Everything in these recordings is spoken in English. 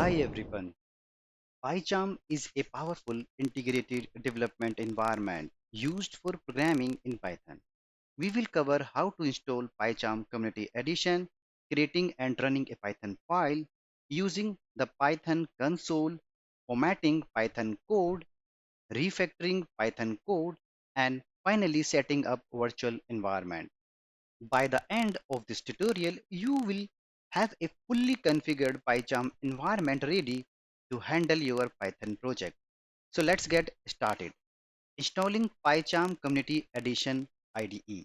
Hi everyone. PyCharm is a powerful integrated development environment used for programming in Python. We will cover how to install PyCharm Community Edition, creating and running a Python file, using the Python console, formatting Python code, refactoring Python code, and finally setting up virtual environment. By the end of this tutorial, you will have a fully configured PyCharm environment ready to handle your Python project. So let's get started. Installing PyCharm Community Edition IDE.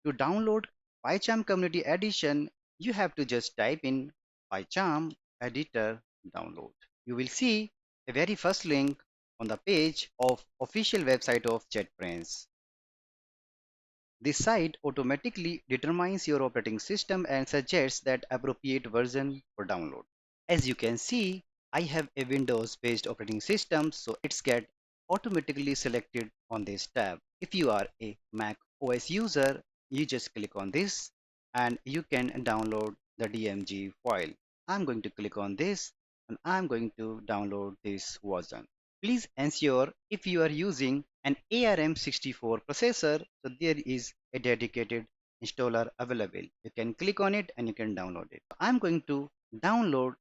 To download PyCharm Community Edition, you have to just type in PyCharm Editor Download. You will see a very first link on the page of official website of JetBrains. This site automatically determines your operating system and suggests that appropriate version for download. As you can see, I have a Windows-based operating system, so it's get automatically selected on this tab. If you are a Mac OS user, you just click on this and you can download the DMG file. I'm going to click on this and I'm going to download this version. Please ensure if you are using an ARM64 processor, so there is a dedicated installer available. You can click on it and you can download it. I'm going to download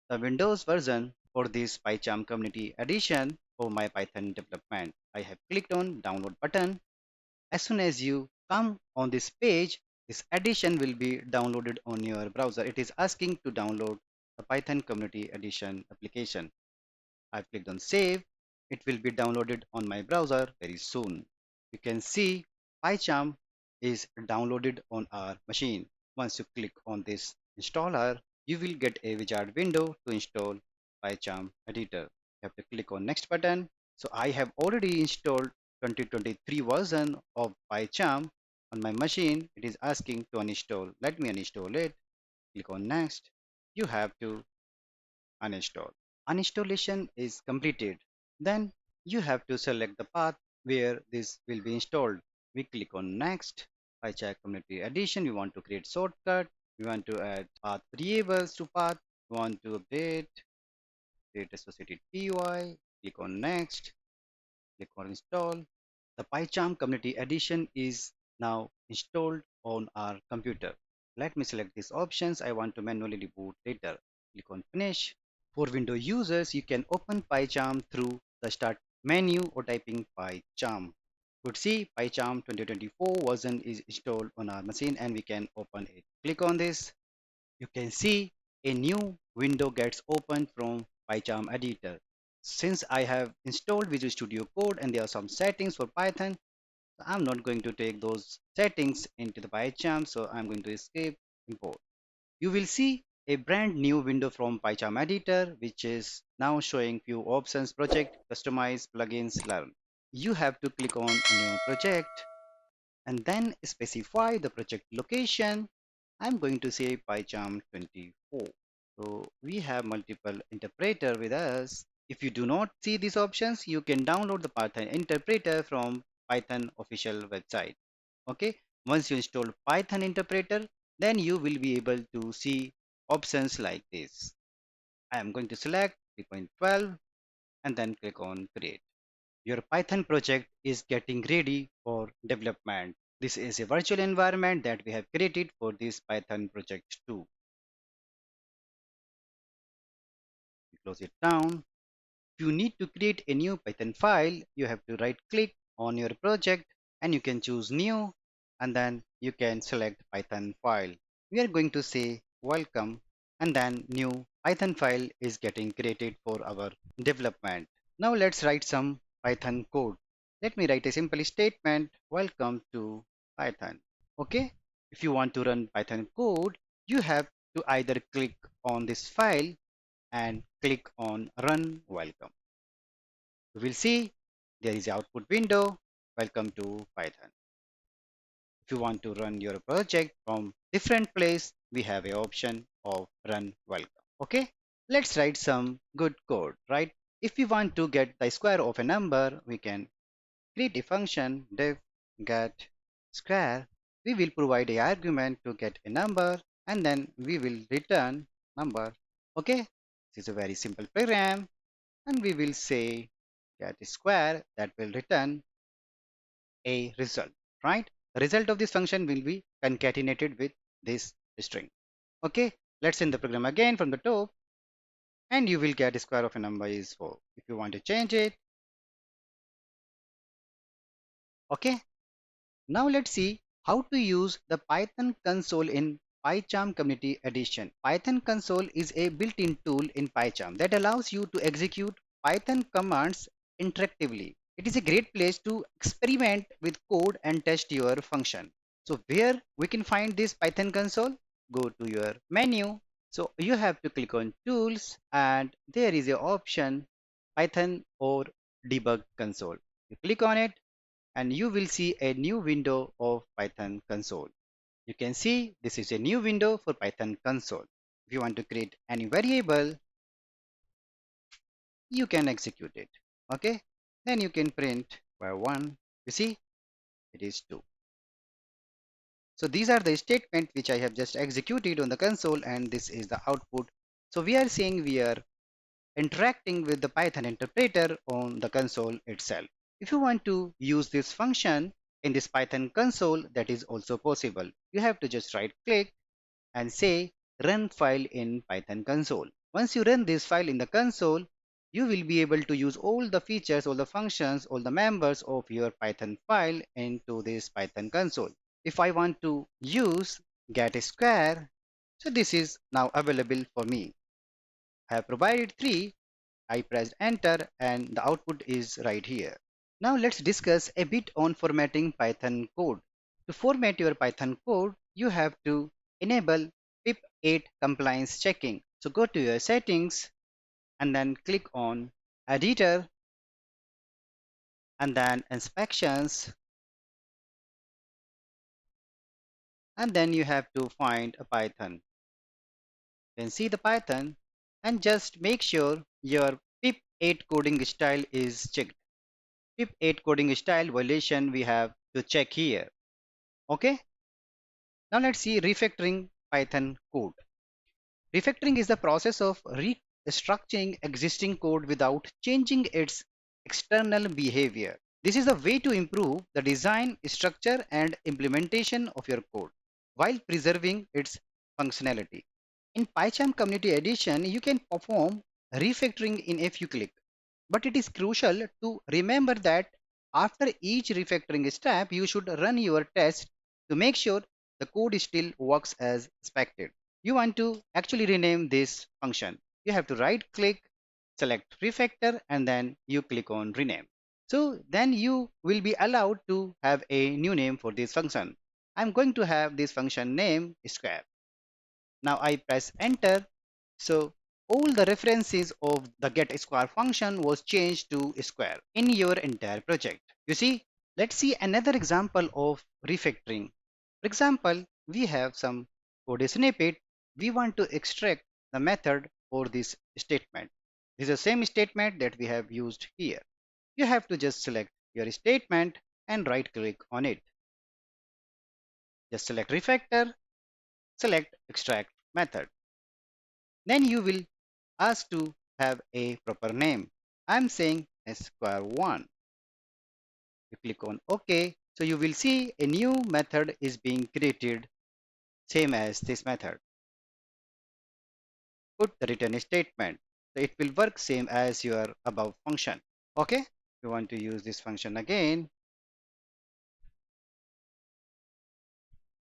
the Windows version for this PyCharm Community Edition for my Python development. I have clicked on download button. As soon as you come on this page, this edition will be downloaded on your browser. It is asking to download the Python Community Edition application. I've clicked on save. It will be downloaded on my browser very soon. You can see PyCharm is downloaded on our machine. Once you click on this installer, you will get a wizard window to install PyCharm editor. You have to click on next button. So I have already installed 2023 version of PyCharm on my machine. It is asking to uninstall. Let me uninstall it. Click on next. You have to uninstall. Uninstallation is completed. Then you have to select the path where this will be installed. We click on next. PyCharm Community Edition. We want to create shortcut. We want to add path variables to path. We want to update, create associated py. Click on next. Click on install. The PyCharm Community Edition is now installed on our computer. Let me select these options. I want to manually reboot later. Click on finish. For Windows users, you can open PyCharm through the start menu or typing PyCharm. You could see PyCharm 2024 version is installed on our machine and we can open it. Click on this. You can see a new window gets opened from PyCharm editor. Since I have installed Visual Studio Code and there are some settings for Python, I'm not going to take those settings into the PyCharm, so I'm going to escape import. You will see a brand new window from PyCharm editor, which is now showing few options: project, customize, plugins, learn. You have to click on new project and then specify the project location. I'm going to say PyCharm 24. So we have multiple interpreter with us. If you do not see these options, you can download the Python interpreter from Python official website. Okay. Once you install Python interpreter, then you will be able to see options like this. I am going to select 3.12 and then click on create. Your Python project is getting ready for development. This is a virtual environment that we have created for this Python project too. Close it down. If you need to create a new Python file, you have to right click on your project and you can choose new and then you can select Python file. We are going to say welcome and then new Python file is getting created for our development. Now let's write some Python code. Let me write a simple statement, welcome to Python. Okay, if you want to run Python code, you have to either click on this file and click on run welcome. You will see there is an output window, welcome to Python. If you want to run your project from different place, we have a option of run welcome. Okay, let's write some good code, right? If we want to get the square of a number, we can create a function def get square. We will provide a argument to get a number and then we will return number. Okay, This is a very simple program, and we will say get square that will return a result, right? The result of this function will be concatenated with this string. Okay, let's end the program again from the top, and you will get square of a number is 4. If you want to change it, okay. Now let's see how to use the Python console in PyCharm Community Edition. Python console is a built-in tool in PyCharm that allows you to execute Python commands interactively. It is a great place to experiment with code and test your function. So where we can find this Python console? Go to your menu. So you have to click on tools and there is a option Python or debug console. You click on it and you will see a new window of Python console. You can see this is a new window for Python console. If you want to create any variable, you can execute it. Okay, then you can print by 1. You see, it is 2. So these are the statements which I have just executed on the console, and this is the output. So we are saying we are interacting with the Python interpreter on the console itself. If you want to use this function in this Python console, that is also possible. You have to just right click and say run file in Python console. Once you run this file in the console, you will be able to use all the features, all the functions, all the members of your Python file into this Python console. If I want to use get square, so this is now available for me. I have provided 3. I pressed enter and the output is right here. Now let's discuss a bit on formatting Python code. To format your Python code, you have to enable pip8 compliance checking. So go to your settings and then click on editor and then inspections, and then you have to find a Python. Then see the Python and just make sure your pip8 coding style is checked. Pip8 coding style violation we have to check here. Okay, now let's see refactoring Python code. Refactoring is the process of restructuring existing code without changing its external behavior. This is a way to improve the design, structure, and implementation of your code while preserving its functionality. In PyCharm Community Edition, you can perform refactoring in a few clicks. But it is crucial to remember that after each refactoring step, you should run your test to make sure the code still works as expected. You want to actually rename this function. You have to right click, select refactor, and then you click on rename. So then you will be allowed to have a new name for this function. I'm going to have this function name square. Now I press enter. So all the references of the get square function was changed to square in your entire project. You see, let's see another example of refactoring. For example, we have some code snippet. We want to extract the method for this statement. This is the same statement that we have used here. You have to just select your statement and right click on it. Just select refactor, select extract method. Then you will ask to have a proper name. I'm saying square1. You click on OK. So you will see a new method is being created, same as this method. Put the return statement. So it will work same as your above function. Okay. If you want to use this function again,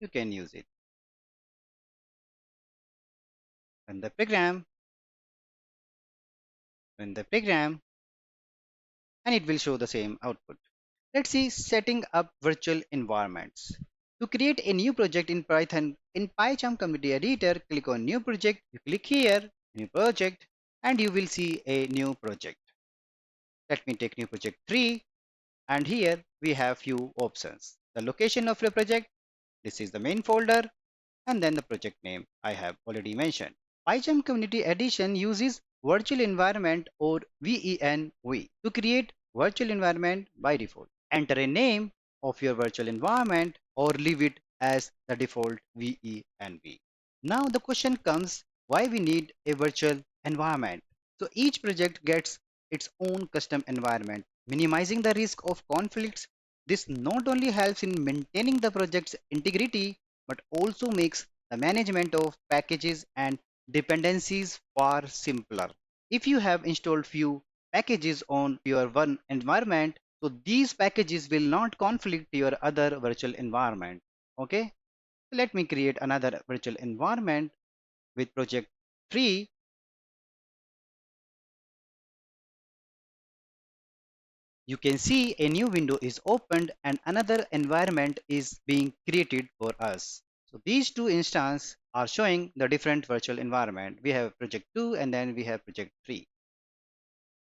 you can use it. Run the program, run the program, and it will show the same output. Let's see setting up virtual environments. To create a new project in Python in PyCharm Community Editor, click on New Project. You click here, New Project, and you will see a new project. Let me take New Project 3, and here we have few options. The location of your project, this is the main folder, and then the project name I have already mentioned. PyCharm Community Edition uses virtual environment or VENV to create virtual environment by default. Enter a name of your virtual environment or leave it as the default VENV. Now the question comes, why we need a virtual environment. So each project gets its own custom environment, minimizing the risk of conflicts. This not only helps in maintaining the project's integrity, but also makes the management of packages and dependencies far simpler. If you have installed few packages on your one environment, so these packages will not conflict your other virtual environment. Okay, let me create another virtual environment with project 3. You can see a new window is opened and another environment is being created for us. So these two instances are showing the different virtual environment. We have project 2 and then we have project 3.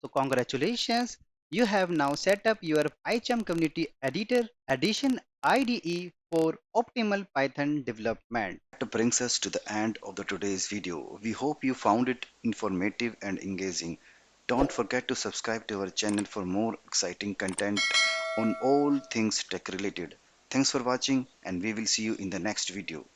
So congratulations, you have now set up your PyCharm Community Editor Edition IDE for optimal Python development. That brings us to the end of the today's video. We hope you found it informative and engaging. Don't forget to subscribe to our channel for more exciting content on all things tech related. Thanks for watching and we will see you in the next video.